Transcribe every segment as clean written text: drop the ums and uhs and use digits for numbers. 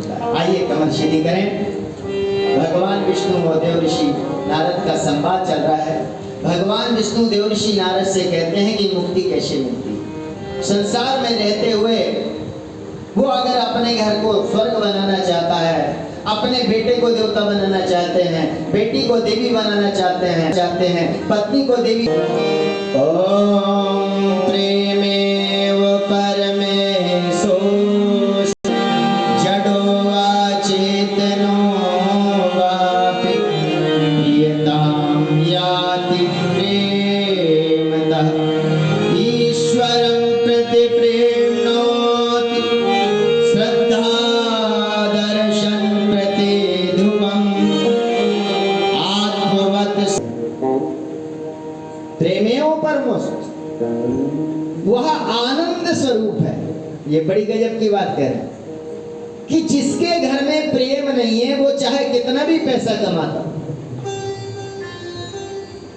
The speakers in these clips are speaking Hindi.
होता है। आइए कमरशीली करें। भगवान विष्णु और देव ऋषि नारद का संवाद चल रहा है। भगवान विष्णु देव ऋषि नारद से कहते हैं कि मुक्ति कैसे मिलती है। संसार में रहते हुए वो अगर अपने घर को स्वर्ग बनाना चाहता है, अपने बेटे को देवता बनाना चाहते हैं, बेटी को देवी बनाना चाहते हैं, पत्नी को देवी। ओम प्रेमेव परमेशो जडो वा चेतनो वापि प्रियतां याति प्रेमतः ईश्वरं प्रति प्रेम्णोति श्रद्धा दर्शन प्रति ध्रुवम् आत्मवत् प्रेमेव परमोषो, वह आनंद स्वरूप है। ये बड़ी गजब की बात कह रहे हैं कि जिसके घर में प्रेम नहीं है वो चाहे कितना भी पैसा कमाता,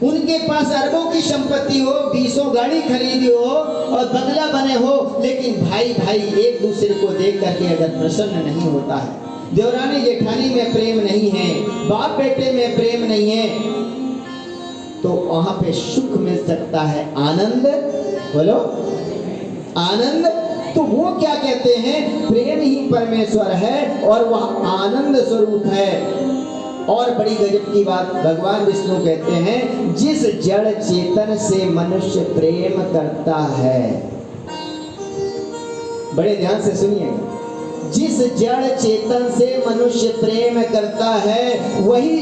उनके पास अरबों की संपत्ति हो, 20 गाड़ी खरीदी हो और बंगला बने हो, लेकिन भाई भाई एक दूसरे को देख करके अगर प्रसन्न नहीं होता है, देवरानी जेठानी में प्रेम नहीं है, बाप बेटे में प्रेम नहीं है, तो वहां पे सुख मिल सकता है, आनंद। बोलो आनंद। तो वो क्या कहते हैं, प्रेम ही परमेश्वर है और वह आनंद स्वरूप है। और बड़ी गजब की बात भगवान विष्णु कहते हैं, जिस जड़ चेतन से मनुष्य प्रेम करता है, बड़े ध्यान से सुनिएगा, जिस जड़ चेतन से मनुष्य प्रेम करता है वही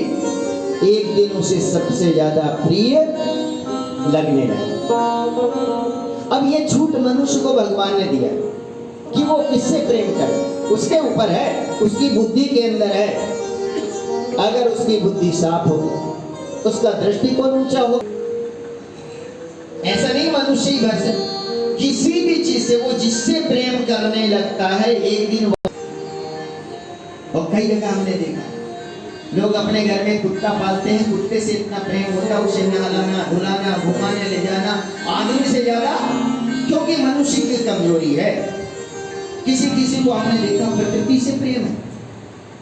एक दिन उसे सबसे ज्यादा प्रिय लगने लगा। अब ये छूट मनुष्य को भगवान ने दिया कि वो किससे प्रेम करे, उसके ऊपर है, उसकी बुद्धि के अंदर है। अगर उसकी बुद्धि साफ हो, उसका दृष्टिकोण ऊंचा हो, ऐसा नहीं मनुष्य ही घर से किसी भी चीज से वो जिससे प्रेम करने लगता है एक दिन। और कई जगह हमने देखा लोग अपने घर में कुत्ता पालते हैं, कुत्ते से इतना प्रेम होता है उसे नहलाना धुलाना घुमाने ले जाना आदमी से ज्यादा, क्योंकि मनुष्य की कमजोरी है। किसी किसी को हमने देखा प्रकृति से प्रेम है,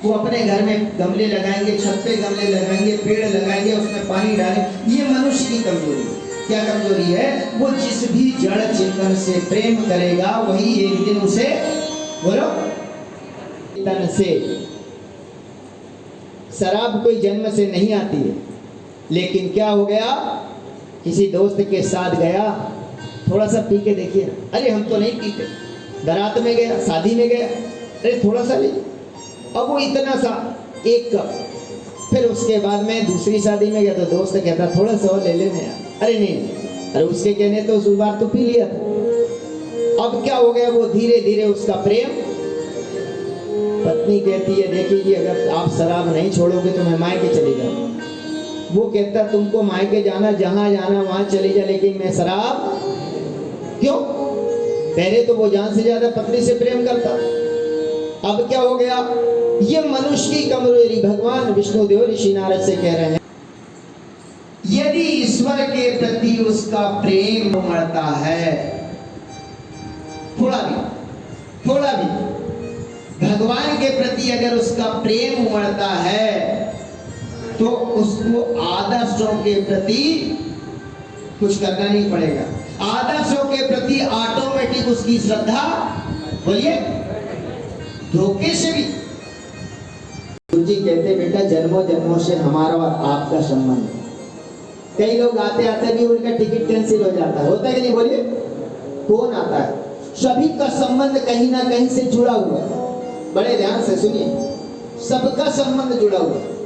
वो अपने घर में गमले लगाएंगे, छत पे गमले लगाएंगे, पेड़ लगाएंगे, उसमें पानी डालेंगे। ये मनुष्य की कमजोरी है। क्या कमजोरी है, वो जिस भी जड़ चेतन से प्रेम करेगा वही एक दिन उसे, बोलो, चेतन से। शराब कोई जन्म से नहीं आती है, लेकिन क्या हो गया, किसी दोस्त के साथ गया, थोड़ा सा पी के देखिए, अरे हम तो नहीं पीते, बारात में गया, शादी में गया, अरे थोड़ा सा ले, अब वो इतना सा एक कप, फिर उसके बाद में दूसरी शादी में गया तो दोस्त कहता थोड़ा सा और ले लेने यार, अरे नहीं, अरे उसके कहने तो उस बार तो पी लिया था। अब क्या हो गया, वो धीरे धीरे उसका प्रेम। पत्नी कहती है देखिए अगर आप शराब नहीं छोड़ोगे तो मैं मायके चली जाऊँ। वो कहता तुमको मायके जाना, जहाँ जाना वहाँ चली जा, लेकिन मैं शराब क्यों। पहले तो वो जान से ज्यादा पत्नी से प्रेम करता, अब क्या हो गया, ये मनुष्य की कमजोरी। भगवान विष्णु देव ऋषि नारद से कह रहे हैं, यदि ईश्वर के प्रति उसका प्रेम उमड़ता है, थोड़ा भी भगवान के प्रति अगर उसका प्रेम उमड़ता है तो उसको आदर्शों के प्रति कुछ करना नहीं पड़ेगा। आदर्शों के प्रति ऑटोमेटिक उसकी श्रद्धा, बोलिए, धोखे से भी। गुरु जी कहते बेटा जन्मों जन्मों से हमारा और आपका संबंध है। कई लोग आते आते भी उनका टिकट कैंसिल हो जाता है, होता है कि नहीं, बोलिए। कौन आता है, सभी का संबंध कहीं ना कहीं से जुड़ा हुआ है। बड़े ध्यान से सुनिए, सबका संबंध जुड़ा हुआ है।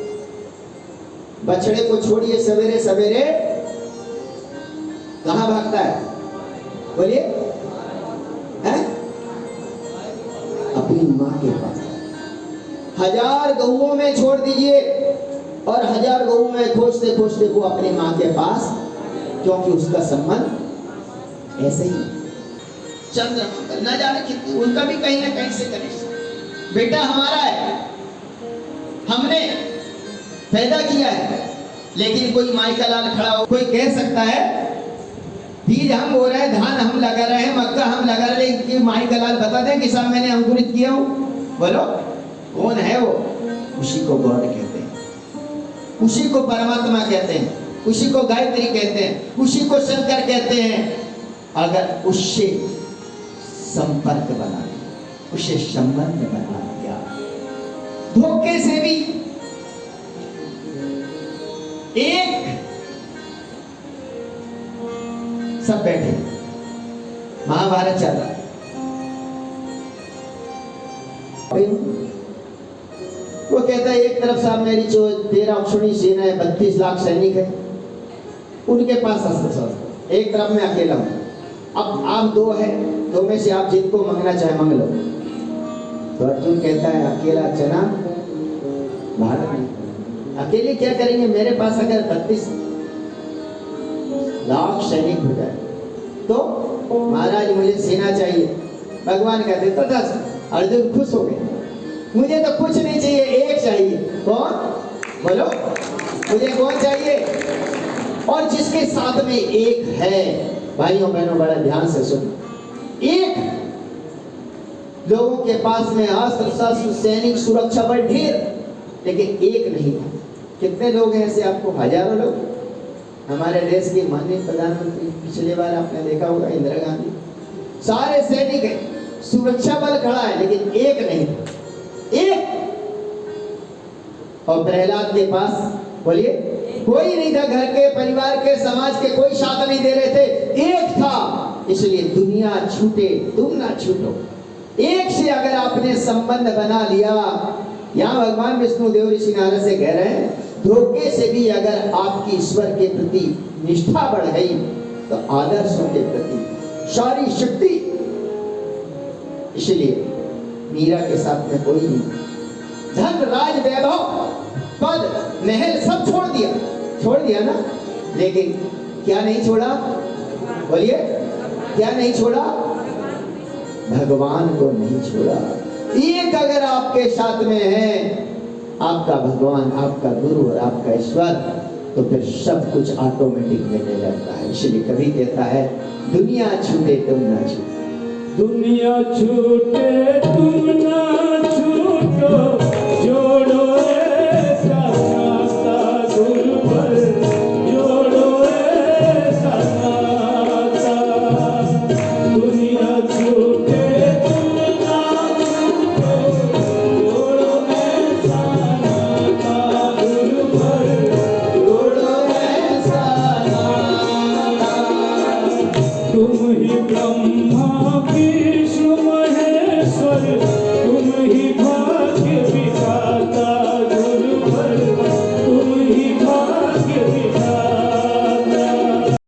बछड़े को छोड़िए, सवेरे सवेरे कहां भागता है, बोलिए, है अपनी माँ के पास। 1000 गऊओं में छोड़ दीजिए और 1000 गऊ में खोजते खोजते वो अपनी माँ के पास, क्योंकि उसका संबंध ऐसे ही। चंद्रमा न जाने कितनी, उनका भी कहीं ना कहीं से कनेक्शन। बेटा हमारा है, हमने पैदा किया है, लेकिन कोई माई का लाल खड़ा हो, कोई कह सकता है बीज हम बो रहे हैं, धान हम लगा रहे हैं, मक्का हम लगा रहे हैं, कि माई का लाल बता दें कि साहब मैंने अंकुरित किया हूं, बोलो। कौन है वो? उसी को गॉड कहते हैं, उसी को परमात्मा कहते हैं, उसी को गायत्री कहते हैं, उसी को शंकर कहते हैं। अगर उससे संपर्क बना लिया, उससे संबंध बना लिया, धोखे से भी एक सब बैठे, महाभारत चल रहा है, वो कहता है एक तरफ साहब मेरी जो 13 अक्षुणी सेना है, 32 लाख सैनिक है, उनके पास अस्त्र शस्त्र, एक तरफ मैं अकेला हूं। अब आप दो है, दो में से आप जिनको मांगना चाहे मांग लो। तो अर्जुन कहता है अकेला चना भारत नहीं, अकेले क्या करेंगे? मेरे पास अगर 32 लाख सैनिक हो जाए तो महाराज मुझे सेना चाहिए। भगवान कहते तथा अर्जुन खुश हो गए, मुझे तो कुछ नहीं चाहिए, एक चाहिए। कौन? बोलो, मुझे कौन चाहिए? और जिसके साथ में एक है, भाइयों बहनों बड़ा ध्यान से सुनो, एक लोगों के पास में अस्त्र शस्त्र सैनिक सुरक्षा बल ढेर, लेकिन एक नहीं था। कितने लोग हैं ऐसे? आपको हजारों लोग। हमारे देश के माननीय प्रधानमंत्री पिछले बार आपने देखा होगा, इंदिरा गांधी, सारे सैनिक है, सुरक्षा बल खड़ा है, लेकिन एक नहीं था, एक। और प्रहलाद के पास बोलिए कोई नहीं था, घर के परिवार के समाज के कोई साथ नहीं दे रहे थे, एक था। इसलिए दुनिया छूटे तुम ना छूटो। एक से अगर आपने संबंध बना लिया, यहाँ भगवान विष्णु देव ऋषि नारद से कह रहे हैं, धोखे से भी अगर आपकी ईश्वर के प्रति निष्ठा बढ़ गई तो आदर्शों के प्रति सारी शक्ति। इसलिए मीरा के साथ में कोई नहीं, धन राज वैभव पद महल सब छोड़ दिया ना, लेकिन क्या नहीं छोड़ा? बोलिए, क्या नहीं छोड़ा? भगवान को नहीं छोड़ा। एक अगर आपके साथ में है, आपका भगवान, आपका गुरु और आपका ईश्वर, तो फिर सब कुछ ऑटोमेटिक मिलने लगता है। इसलिए कभी कहता है दुनिया छूटे तुम ना छूटे, दुनिया छूटे तुम ना